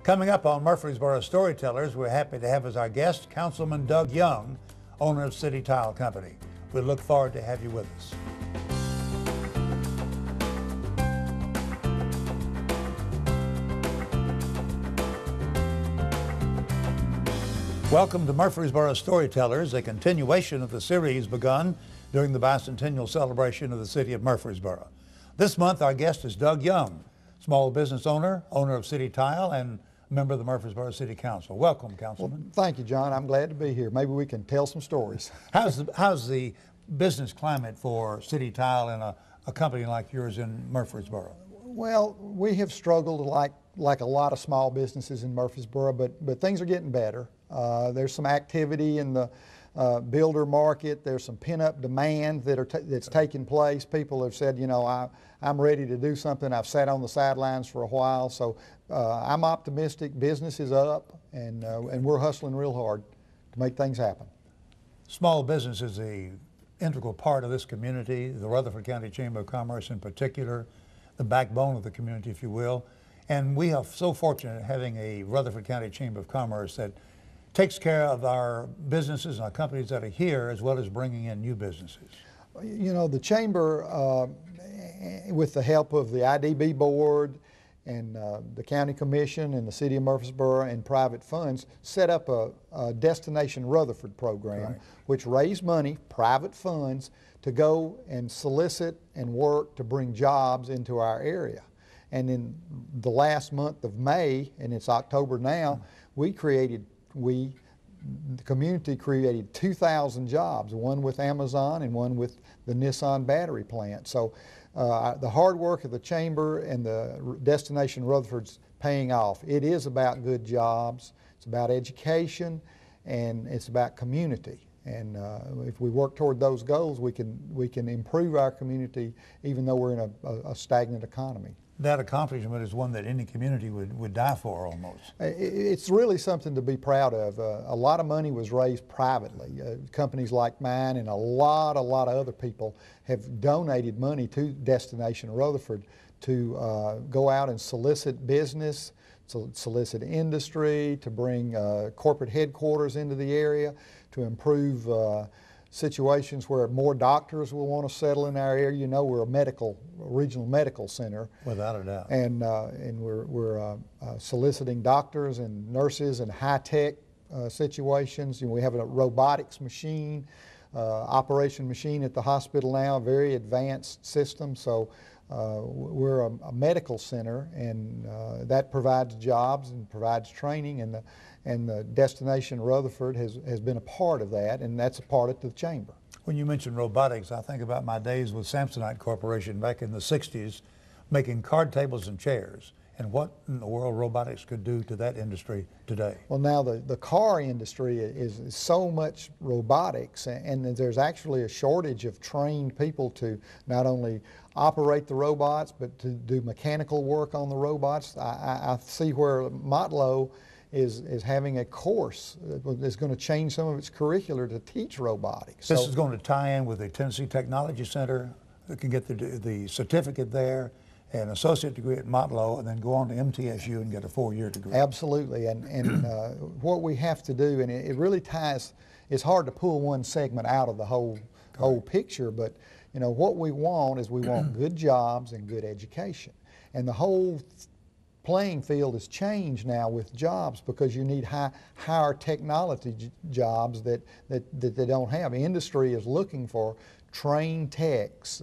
Coming up on Murfreesboro Storytellers, we're happy to have as our guest Councilman Doug Young, owner of City Tile Company. We look forward to have you with us. Welcome to Murfreesboro Storytellers, a continuation of the series begun during the bicentennial celebration of the city of Murfreesboro. This month our guest is Doug Young, small business owner of City Tile, and member of the Murfreesboro City Council. Welcome, Councilman. Well, thank you, John. I'm glad to be here. Maybe we can tell some stories. How's the business climate for City Tile and a company like yours in Murfreesboro? Well, we have struggled like a lot of small businesses in Murfreesboro, but things are getting better. There's some activity in the builder market. There's some pent-up demand that's taking place. People have said, you know, I'm ready to do something. I've sat on the sidelines for a while, so I'm optimistic. Business is up, and we're hustling real hard to make things happen. Small business is an integral part of this community, the Rutherford County Chamber of Commerce in particular, the backbone of the community, if you will. And we are so fortunate having a Rutherford County Chamber of Commerce that takes care of our businesses and our companies that are here, as well as bringing in new businesses. You know, the Chamber, with the help of the IDB Board and the County Commission and the City of Murfreesboro and private funds, set up a Destination Rutherford program, right, which raised money, private funds, to go and solicit and work to bring jobs into our area. And in the last month of May, and it's October now, the community created 2,000 jobs, one with Amazon and one with the Nissan battery plant. So the hard work of the Chamber and the Destination Rutherford's paying off. It is about good jobs, it's about education, and it's about community. And if we work toward those goals, we can improve our community even though we're in a stagnant economy. That accomplishment is one that any community would die for almost. It's really something to be proud of. A lot of money was raised privately. Companies like mine and a lot of other people have donated money to Destination Rutherford to go out and solicit business, to solicit industry, to bring corporate headquarters into the area, to improve situations where more doctors will want to settle in our area. You know, we're a regional medical center. Without a doubt. And we're soliciting doctors and nurses in high-tech situations. You know, we have a robotics machine, operation machine at the hospital now, a very advanced system. So we're a medical center, and that provides jobs and provides training, and the Destination Rutherford has been a part of that, and that's a part of the Chamber. When you mention robotics, I think about my days with Samsonite Corporation back in the 60s, making card tables and chairs, and what in the world robotics could do to that industry today. Well, now the car industry is so much robotics, and there's actually a shortage of trained people to not only operate the robots, but to do mechanical work on the robots. I see where Motlow is having a course that's going to change some of its curricular to teach robotics. This is going to tie in with the Tennessee Technology Center that can get the certificate there, an associate degree at Motlow, and then go on to MTSU and get a 4-year degree. Absolutely, and what we have to do, and it really ties, it's hard to pull one segment out of the whole picture, but you know, what we want is we want good jobs and good education. And the whole playing field has changed now with jobs, because you need higher technology jobs that they don't have. Industry is looking for trained techs,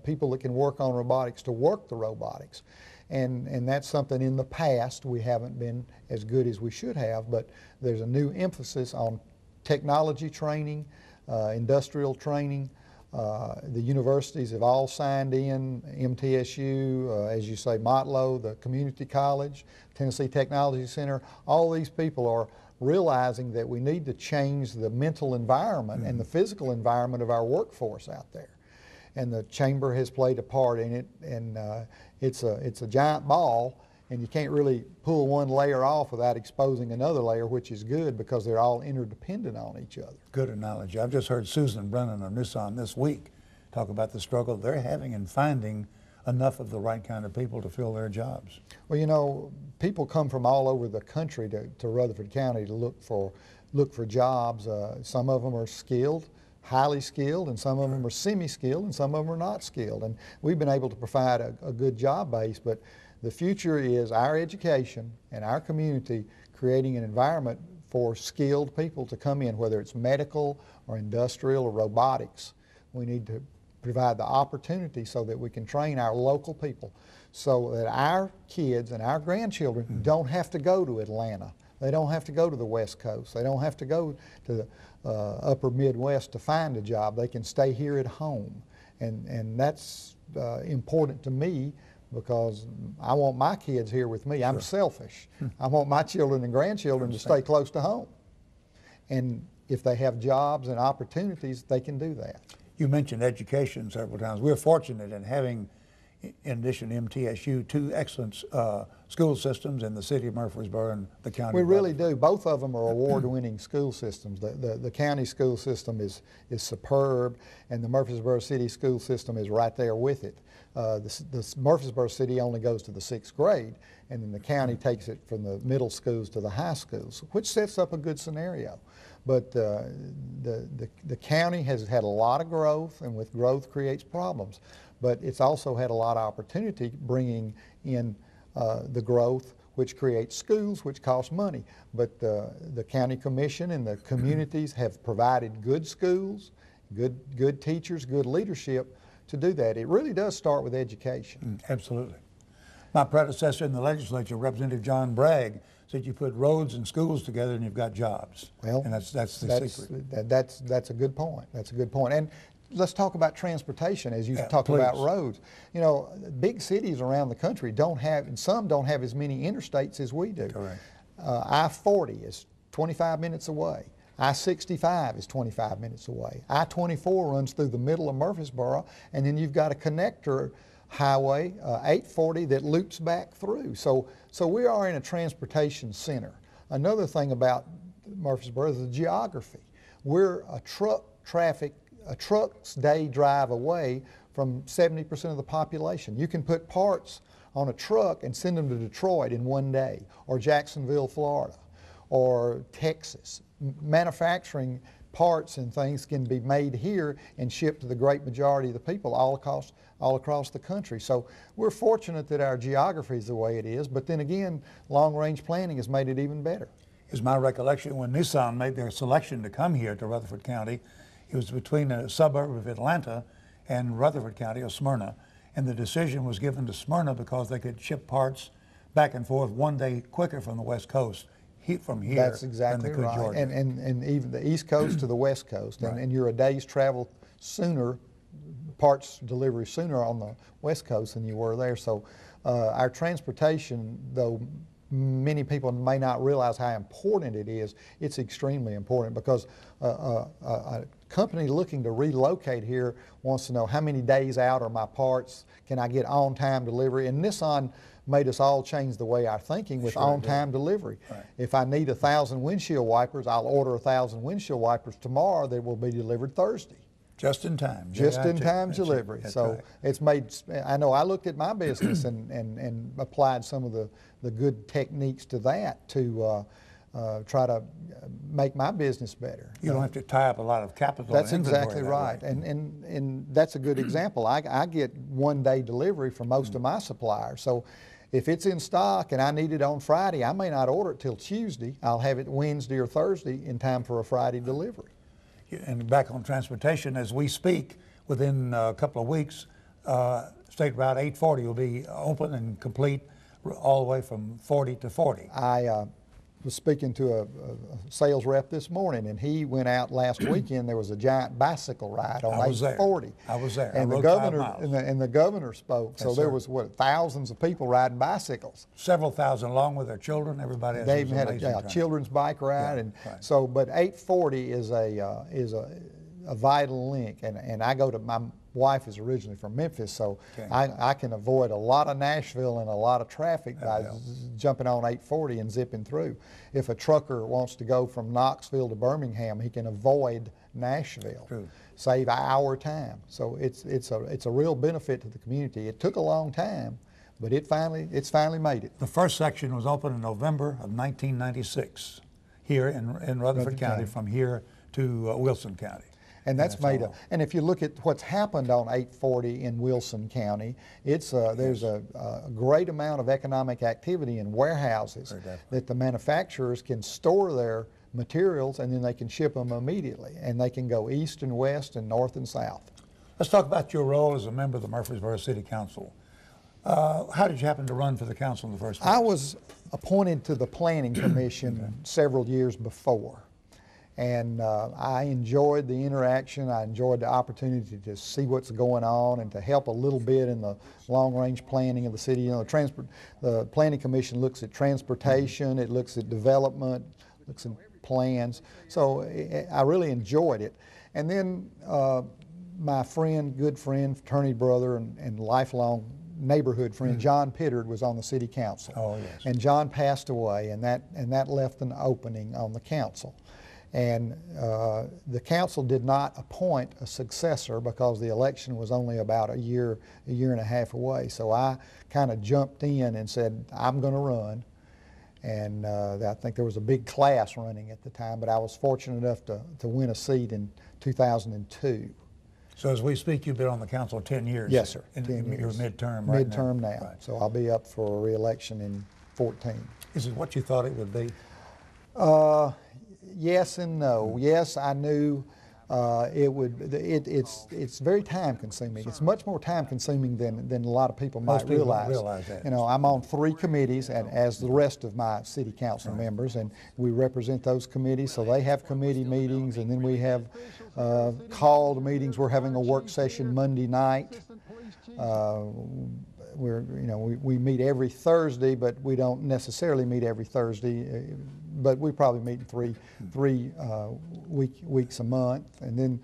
people that can work on robotics, to work the robotics. And that's something in the past we haven't been as good as we should have, but there's a new emphasis on technology training, industrial training. The universities have all signed in, MTSU, as you say, Motlow, the community college, Tennessee Technology Center. All these people are realizing that we need to change the mental environment and the physical environment of our workforce out there. And the Chamber has played a part in it, and it's a giant ball, and you can't really pull one layer off without exposing another layer, which is good because they're all interdependent on each other. Good analogy. I've just heard Susan Brennan of Nissan this week talk about the struggle they're having in finding enough of the right kind of people to fill their jobs. Well, you know, people come from all over the country to Rutherford County to look for jobs. Some of them are skilled, highly skilled, and some of them are semi-skilled, and some of them are not skilled. And we've been able to provide a good job base, but the future is our education and our community creating an environment for skilled people to come in, whether it's medical or industrial or robotics. We need to provide the opportunity so that we can train our local people so that our kids and our grandchildren don't have to go to Atlanta. They don't have to go to the West Coast. They don't have to go to the upper Midwest to find a job. They can stay here at home. And that's important to me because I want my kids here with me. I'm selfish. I want my children and grandchildren to stay close to home. And if they have jobs and opportunities, they can do that. You mentioned education several times. We're fortunate in having, in addition to MTSU, two excellent school systems in the city of Murfreesboro and the county. We really do. Both of them are award-winning school systems. The county school system is superb, and the Murfreesboro city school system is right there with it. The Murfreesboro city only goes to the 6th grade, and then the county takes it from the middle schools to the high schools, which sets up a good scenario. But the county has had a lot of growth, and with growth creates problems. But it's also had a lot of opportunity bringing in the growth, which creates schools, which cost money. But the county commission and the communities have provided good schools, good teachers, good leadership to do that. It really does start with education. Absolutely. My predecessor in the legislature, Representative John Bragg, said you put roads and schools together and you've got jobs. Well, and that's the secret. That's a good point. That's a good point. And let's talk about transportation as you talk please. about roads. You know, big cities around the country don't have, and some don't have as many interstates as we do. Correct. I-40 is 25 minutes away. I-65 is 25 minutes away. I-24 runs through the middle of Murfreesboro, and then you've got a connector highway, 840, that loops back through. So we are in a transportation center. Another thing about Murfreesboro is the geography. We're a truck's day drive away from 70% of the population. You can put parts on a truck and send them to Detroit in one day, or Jacksonville, Florida, or Texas. Manufacturing parts and things can be made here and shipped to the great majority of the people all across the country. So we're fortunate that our geography is the way it is, but then again, long-range planning has made it even better. Is my recollection when Nissan made their selection to come here to Rutherford County, it was between a suburb of Atlanta and Rutherford County, or Smyrna, and the decision was given to Smyrna because they could ship parts back and forth one day quicker from the West Coast from here. That's exactly than they could right. Georgia. And even the East Coast to the West Coast, Right. and you're a day's travel sooner, parts delivery sooner on the West Coast than you were there. So our transportation, though many people may not realize how important it is, it's extremely important because a company looking to relocate here wants to know how many days out are my parts, can I get on-time delivery, and Nissan made us all change the way our thinking with on-time delivery. Right. If I need 1,000 windshield wipers, I'll order 1,000 windshield wipers tomorrow. They will be delivered Thursday. Just in time. Just in time delivery. That's So right. it's made, I know I looked at my business and applied some of the good techniques to that to try to make my business better. You don't have to tie up a lot of capital. That's and inventory exactly that right. way. And that's a good example. I get one-day delivery from most of my suppliers. So if it's in stock and I need it on Friday, I may not order it till Tuesday. I'll have it Wednesday or Thursday in time for a Friday delivery. And back on transportation, as we speak, within a couple of weeks, State Route 840 will be open and complete all the way from 40 to 40. I was speaking to a sales rep this morning, and he went out last weekend. There was a giant bicycle ride on 840. I was there. And I the rode 5 governor miles. and the governor spoke. So Yes, there sir. was thousands of people riding bicycles. Several thousand along with their children. Everybody else. They was even had amazing a time. children's bike ride, Yeah, and right. so. But 840 is a vital link, and I go to wife is originally from Memphis, so Okay. I can avoid a lot of Nashville and a lot of traffic by jumping on 840 and zipping through. If a trucker wants to go from Knoxville to Birmingham, he can avoid Nashville, True. save our time. So it's a real benefit to the community. It took a long time, but it's finally made it. The first section was opened in November of 1996 here in Rutherford County, from here to Wilson County. And that's made all. and if you look at what's happened on 840 in Wilson County, there's a great amount of economic activity in warehouses that the manufacturers can store their materials, and then they can ship them immediately, and they can go east and west and north and south. Let's talk about your role as a member of the Murfreesboro City Council. How did you happen to run for the council in the first place? I was appointed to the Planning Commission several years before. And I enjoyed the interaction. I enjoyed the opportunity to see what's going on and to help a little bit in the long-range planning of the city. You know, the Planning Commission looks at transportation, it looks at development, looks at plans. So I really enjoyed it. And then my friend, good friend, fraternity brother, and lifelong neighborhood friend, John Pittard, was on the city council. Oh, yes. And John passed away, and that left an opening on the council. And the council did not appoint a successor because the election was only about a year and a half away. So I kind of jumped in and said, I'm going to run. And I think there was a big class running at the time, but I was fortunate enough to win a seat in 2002. So as we speak, you've been on the council 10 years. Yes, sir. In 10 your years. midterm right Midterm now. Right. So I'll be up for a re-election in 14. Is it what you thought it would be? Yes and no. Yes, I knew it's very time consuming. It's much more time consuming than a lot of people might Most people don't realize. realize that. You know, I'm on 3 committees, and as the rest of my city council members, and we represent those committees. So they have committee meetings, and then we have called meetings. We're having a work session Monday night. We meet every Thursday, but we don't necessarily meet every Thursday. But we probably meet 3 weeks a month, and then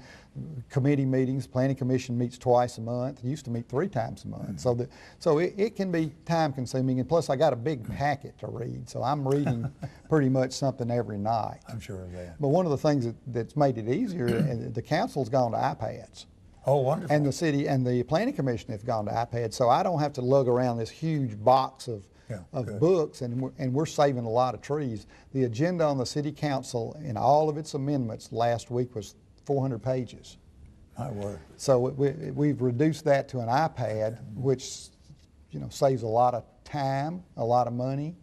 committee meetings. Planning Commission meets twice a month. It used to meet 3 times a month. So it can be time consuming, and plus I got a big packet to read, so I'm reading pretty much something every night. I'm sure of that. But one of the things that's made it easier, and the council's gone to iPads. Oh, wonderful. And the city and the Planning Commission have gone to iPads, so I don't have to lug around this huge box of books, and we're saving a lot of trees. The agenda on the city council in all of its amendments last week was 400 pages. My word. So we've reduced that to an iPad, which saves a lot of time, a lot of money,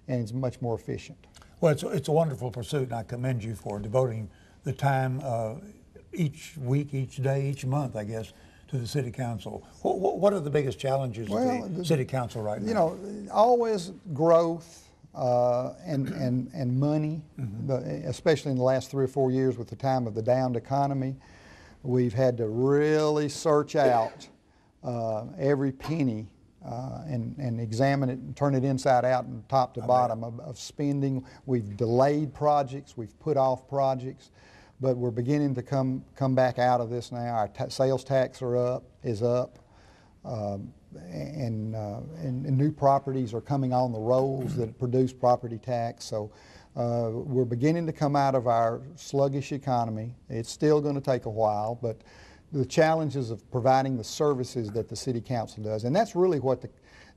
and it's much more efficient. Well, it's a wonderful pursuit, and I commend you for devoting the time each week, each day, each month, I guess, to the city council. What are the biggest challenges of the city council right now? You know, always growth and money, especially in the last 3 or 4 years with the time of the downed economy. We've had to really search out every penny and examine it and turn it inside out and top to bottom of spending. We've delayed projects, we've put off projects. But we're beginning to come back out of this now. Our sales tax is up, and new properties are coming on the rolls that produce property tax. So we're beginning to come out of our sluggish economy. It's still going to take a while, but the challenges of providing the services that the city council does, and that's really what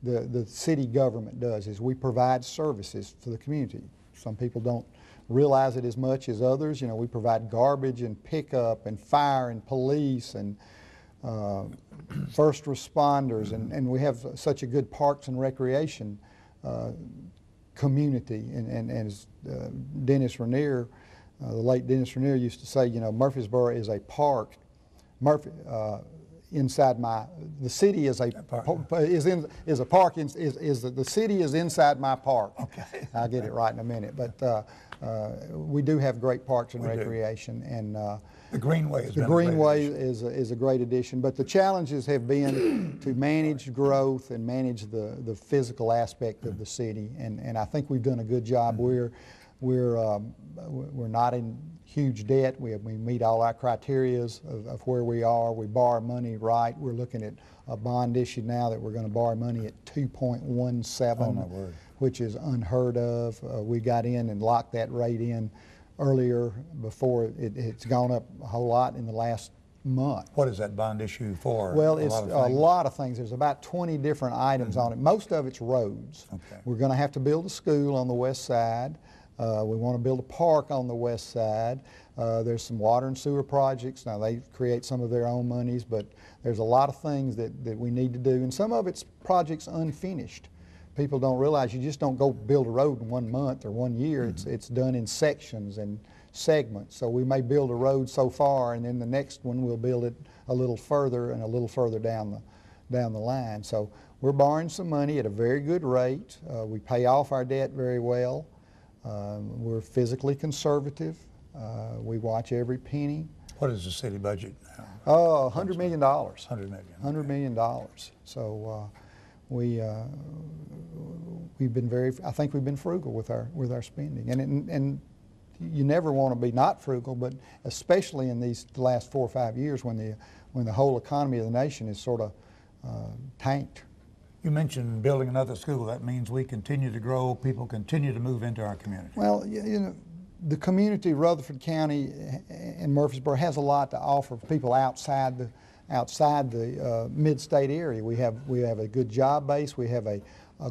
the city government does, is we provide services for the community. Some people don't realize it as much as others. You know, we provide garbage and pickup and fire and police and first responders, and we have such a good parks and recreation community. And as Dennis Rainier, the late Dennis Rainier used to say, Murfreesboro is a park. The city is a park. The city is inside my park. Okay. I'll get it right in a minute, but we do have great parks and recreation, and the Greenway is a great addition. But the challenges have been to manage growth and manage the physical aspect of the city, and I think we've done a good job. We're we're not in huge debt. We meet all our criteria of where we are. We borrow money right. We're looking at a bond issue now that we're going to borrow money at 2.17, Oh, my word. which is unheard of. We got in and locked that rate in earlier before it's gone up a whole lot in the last month. What is that bond issue for? Well, it's of a things? lot of things. There's about 20 different items on it. Most of it's roads. Okay. We're going to have to build a school on the west side. We want to build a park on the west side. There's some water and sewer projects. Now, they create some of their own monies, but there's a lot of things that we need to do, and some of it's projects unfinished. People don't realize you just don't go build a road in 1 month or 1 year. It's done in sections and segments. So we may build a road so far, and then the next one we'll build it a little further and a little further down the line. So we're borrowing some money at a very good rate. We pay off our debt very well. We're physically conservative. We watch every penny. What is the city budget now? $100 million. $100 $100 million. $100 million. So we've been I think we've been frugal with our spending, and you never want to be not frugal, but especially in the last 4 or 5 years when the whole economy of the nation is sort of tanked. You mentioned building another school. That means we continue to grow, people continue to move into our community. Well, you know, the community, Rutherford County and Murfreesboro, has a lot to offer people outside the mid-state area. We have a good job base. We have a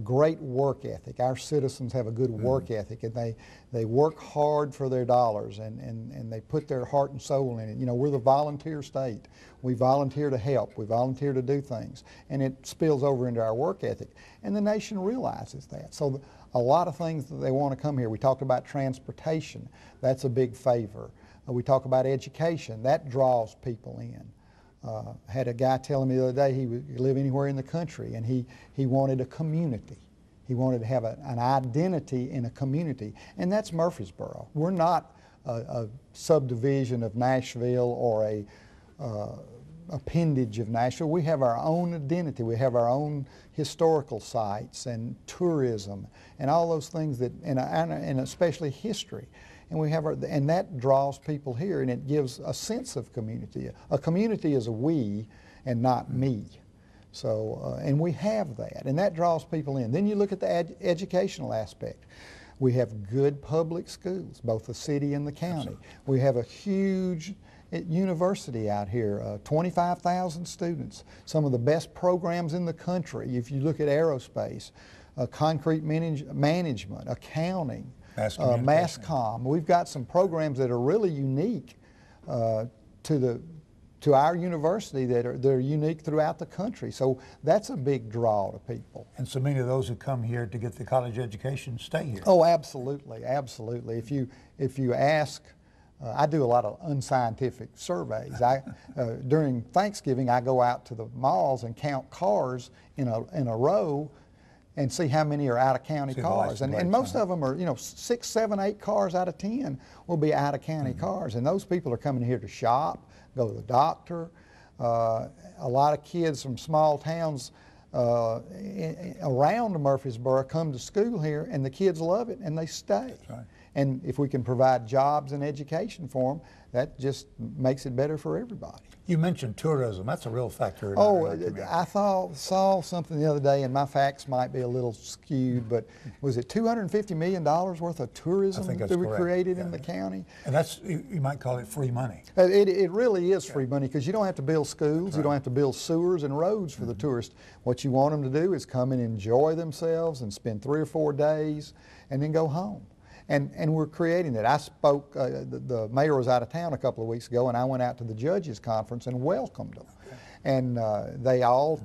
great work ethic. Our citizens have a good work ethic, and they work hard for their dollars, and they put their heart and soul in it. You know, we're the volunteer state. We volunteer to help. We volunteer to do things, and it spills over into our work ethic. And the nation realizes that. So a lot of things that they want to come here. We talked about transportation. That's a big favor. We talk about education. That draws people in. Had a guy telling me the other day he would live anywhere in the country, and he wanted a community. He wanted to have an identity in a community, and that's Murfreesboro. We're not a subdivision of Nashville or a appendage of Nashville. We have our own identity. We have our own historical sites and tourism and all those things that, and especially history. And we have and that draws people here, and it gives a sense of community. A community is a we and not me. So, and we have that, and that draws people in. Then you look at the educational aspect. We have good public schools, both the city and the county. Absolutely. We have a huge university out here, 25,000 students, some of the best programs in the country. If you look at aerospace, concrete management, accounting, mass comm. We've got some programs that are really unique to our university they're unique throughout the country. So that's a big draw to people. And so many of those who come here to get the college education stay here. Oh, absolutely, absolutely. If you ask, I do a lot of unscientific surveys. During Thanksgiving, I go out to the malls and count cars in a row and see how many are out-of-county cars. And most of them are, you know, 6, 7, 8 cars out of 10 will be out-of-county cars. And those people are coming here to shop, go to the doctor. A lot of kids from small towns around Murfreesboro come to school here, and the kids love it, and they stay. That's right. And if we can provide jobs and education for them, that just makes it better for everybody. You mentioned tourism. That's a real factor in our community. I saw something the other day, and my facts might be a little skewed, but was it $250 million worth of tourism that we created in the county? And that's, you might call it free money. It really is free money, because you don't have to build schools, you don't have to build sewers and roads for the tourists. What you want them to do is come and enjoy themselves and spend 3 or 4 days and then go home. And we're creating that. I spoke, the mayor was out of town a couple of weeks ago, and I went out to the judges conference and welcomed them. And they all,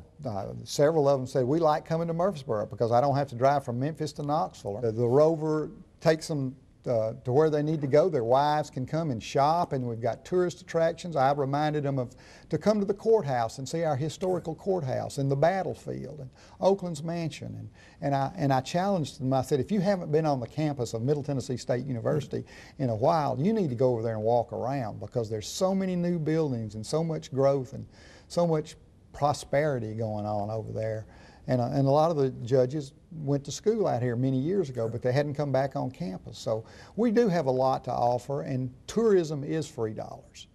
several of them said, we like coming to Murfreesboro because I don't have to drive from Memphis to Knoxville. The Rover takes them to where they need to go. Their wives can come and shop, and we've got tourist attractions. I reminded them to come to the courthouse and see our historical courthouse and the battlefield and Oakland's mansion. And I challenged them. I said, if you haven't been on the campus of Middle Tennessee State University in a while, you need to go over there and walk around, because there's so many new buildings and so much growth and so much prosperity going on over there. And a lot of the judges went to school out here many years ago, but they hadn't come back on campus. So we do have a lot to offer, and tourism is free dollars,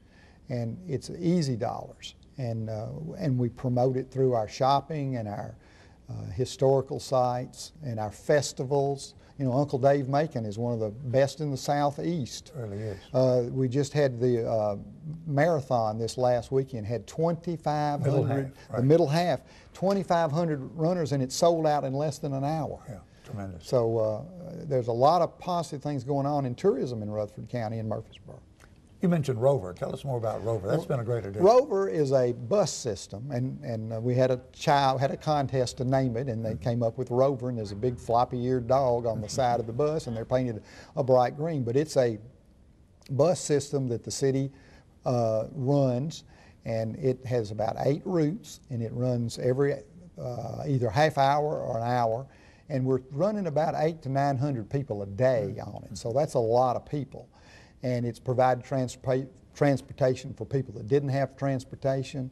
and it's easy dollars, and we promote it through our shopping and our historical sites and our festivals. You know, Uncle Dave Macon is one of the best in the Southeast. It really is. We just had the marathon this last weekend, had 2,500, the middle half, 2,500 runners, and it sold out in less than an hour. Yeah, tremendous. So there's a lot of positive things going on in tourism in Rutherford County and Murfreesboro. You mentioned Rover. Tell us more about Rover. That's been a great addition. Rover is a bus system, and we had a contest to name it, and they came up with Rover, and there's a big floppy-eared dog on the side of the bus, and they're painted a bright green. But it's a bus system that the city runs, and it has about 8 routes, and it runs every either half hour or an hour, and we're running about 800 to 900 people a day on it. So that's a lot of people. And it's provided transportation for people that didn't have transportation.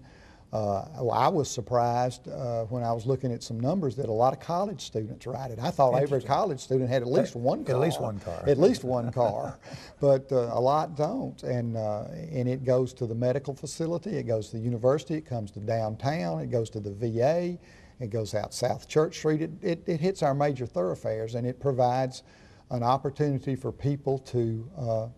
Well, I was surprised when I was looking at some numbers that a lot of college students ride it. I thought every college student had at least one car. At least one car. At least one car. But a lot don't. And it goes to the medical facility, it goes to the university, it comes to downtown, it goes to the VA, it goes out South Church Street. It hits our major thoroughfares, and it provides an opportunity for people to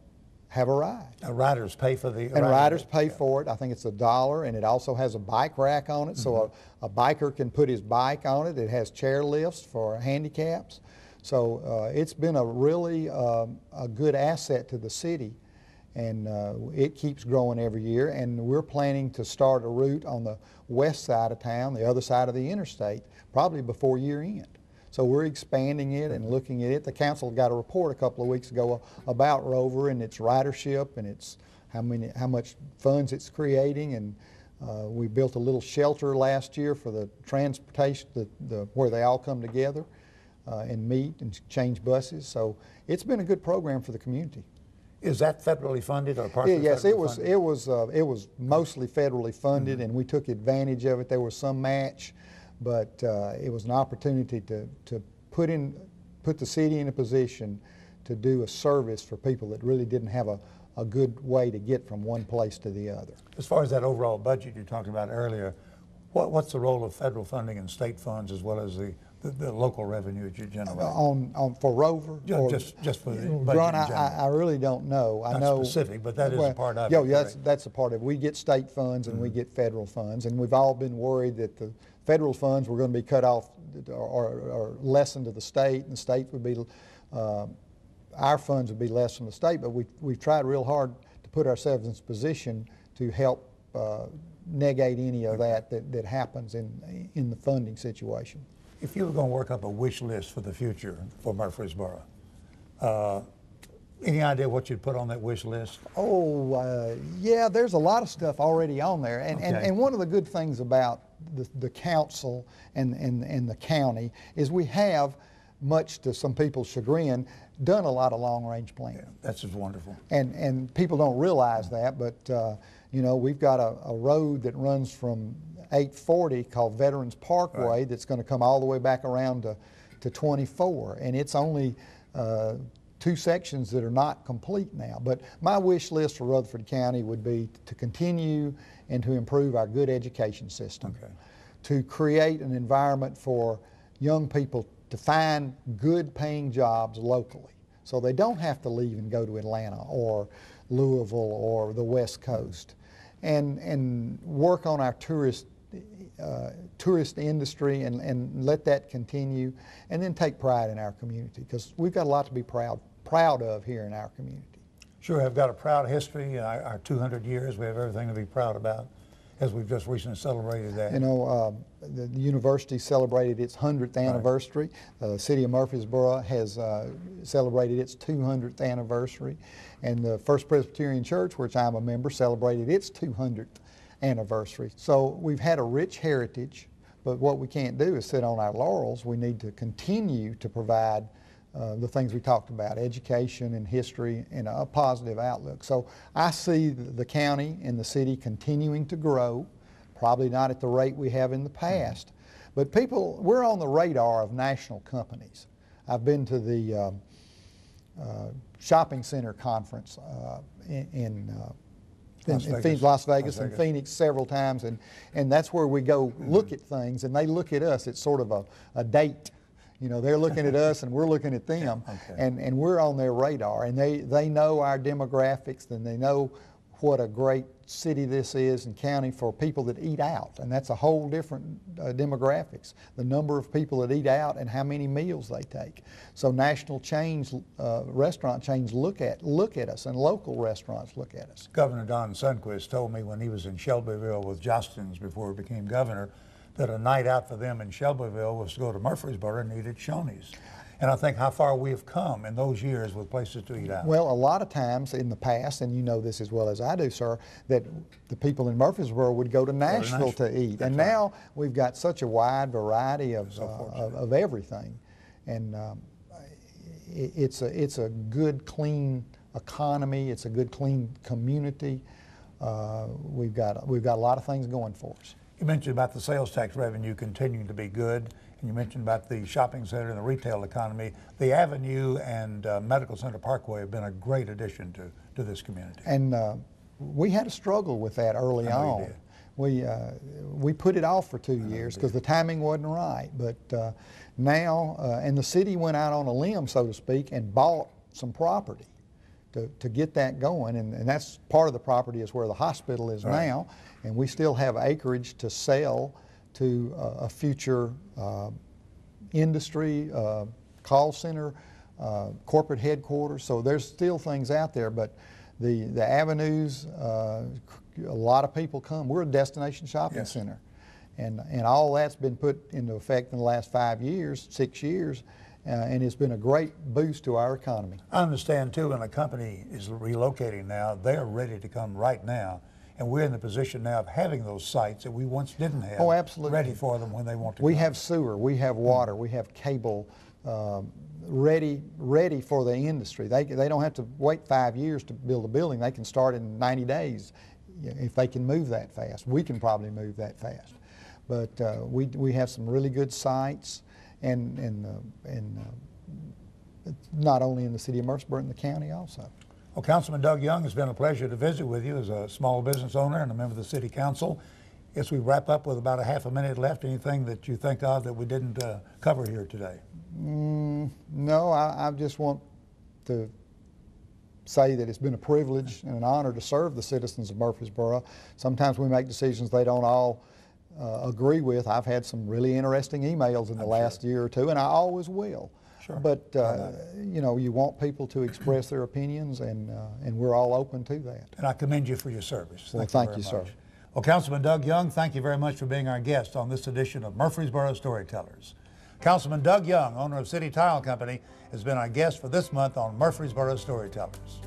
have a ride. Riders pay for the And riders pay for it. I think it's $1, and it also has a bike rack on it, so a biker can put his bike on it. It has chair lifts for handicaps. So it's been a really a good asset to the city, and it keeps growing every year. And we're planning to start a route on the west side of town, the other side of the interstate, probably before year end. So we're expanding it and looking at it. The council got a report a couple of weeks ago about Rover and its ridership and its how much funds it's creating. And we built a little shelter last year for the transportation, where they all come together and meet and change buses. So it's been a good program for the community. Is that federally funded or partially funded? Yes, it was mostly federally funded, and we took advantage of it. There was some match, but it was an opportunity to put the city in a position to do a service for people that really didn't have a good way to get from one place to the other. As far as that overall budget you talked about earlier, what's the role of federal funding and state funds as well as the local revenue that you generate? For Rover? Just for the budget Ron, in general. I really don't know. Not I know specific, but that is a part of it. Yeah, that's a part of it. We get state funds and we get federal funds, and we've all been worried that the federal funds were going to be cut off or lessened to the state, and the state would be, our funds would be less from the state, but we've tried real hard to put ourselves in position to help negate any of that happens in the funding situation. If you were going to work up a wish list for the future for Murfreesboro, any idea what you'd put on that wish list? Yeah, there's a lot of stuff already on there, and one of the good things about the council and the county is we have, much to some people's chagrin, done a lot of long-range planning. Yeah, that's just wonderful. And people don't realize that, but you know, we've got a road that runs from 840 called Veterans Parkway that's going to come all the way back around to 24, and it's only 2 sections that are not complete now. But my wish list for Rutherford County would be to continue and to improve our good education system, to create an environment for young people to find good paying jobs locally, so they don't have to leave and go to Atlanta or Louisville or the West Coast, and work on our tourist industry and let that continue, and then take pride in our community, because we've got a lot to be proud of here in our community. Sure, I've got a proud history, our 200 years, we have everything to be proud about, as we've just recently celebrated that. You know, the university celebrated its 100th anniversary. The city of Murfreesboro has celebrated its 200th anniversary, and the First Presbyterian Church, which I'm a member, celebrated its 200th anniversary. So we've had a rich heritage, but what we can't do is sit on our laurels. We need to continue to provide the things we talked about, education and history and a positive outlook. So I see the county and the city continuing to grow, probably not at the rate we have in the past, But people, we're on the radar of national companies. I've been to the shopping center conference in Las Vegas and Phoenix several times, and that's where we go look at things, and they look at us. It's sort of a date. You know, they're looking at us and we're looking at them, and we're on their radar, and they know our demographics, and they know what a great city this is and county for people that eat out, and that's a whole different demographics, the number of people that eat out and how many meals they take. So national chains, restaurant chains look at us, and local restaurants look at us. Governor Don Sundquist told me when he was in Shelbyville with Jostens before he became governor that a night out for them in Shelbyville was to go to Murfreesboro and eat at Shoney's. And I think how far we have come in those years with places to eat out. Well, a lot of times in the past, and you know this as well as I do, sir, that the people in Murfreesboro would go to Nashville to eat. And now we've got such a wide variety of everything. And it's a good, clean economy. It's a good, clean community. We've got a lot of things going for us. You mentioned about the sales tax revenue continuing to be good, and you mentioned about the shopping center and the retail economy. The Avenue and Medical Center Parkway have been a great addition to this community. And we had a struggle with that early on. We put it off for 2 years because the timing wasn't right, but now, and the city went out on a limb, so to speak, and bought some property to get that going, and that's part of the property is where the hospital is now, and we still have acreage to sell to a future industry, call center, corporate headquarters. So there's still things out there, but the avenues, a lot of people come. We're a destination shopping center, and all that's been put into effect in the last 5 years, 6 years. And it's been a great boost to our economy. I understand too, when a company is relocating now, they're ready to come right now. And we're in the position now of having those sites that we once didn't have ready for them when they want to We come. have sewer, we have water, we have cable ready for the industry. They don't have to wait 5 years to build a building. They can start in 90 days if they can move that fast. We can probably move that fast. But we have some really good sites. And not only in the city of Murfreesboro, in the county also. Well, Councilman Doug Young, it's been a pleasure to visit with you as a small business owner and a member of the City Council. As we wrap up with about a half a minute left, anything that you think of that we didn't cover here today? No, I just want to say that it's been a privilege and an honor to serve the citizens of Murfreesboro. Sometimes we make decisions they don't all agree with. I've had some really interesting emails in the last year or two, and I always will. But you know, you want people to express their opinions, and we're all open to that. And I commend you for your service. Well, thank you, sir. Well, Councilman Doug Young, thank you very much for being our guest on this edition of Murfreesboro Storytellers. Councilman Doug Young, owner of City Tile Company, has been our guest for this month on Murfreesboro Storytellers.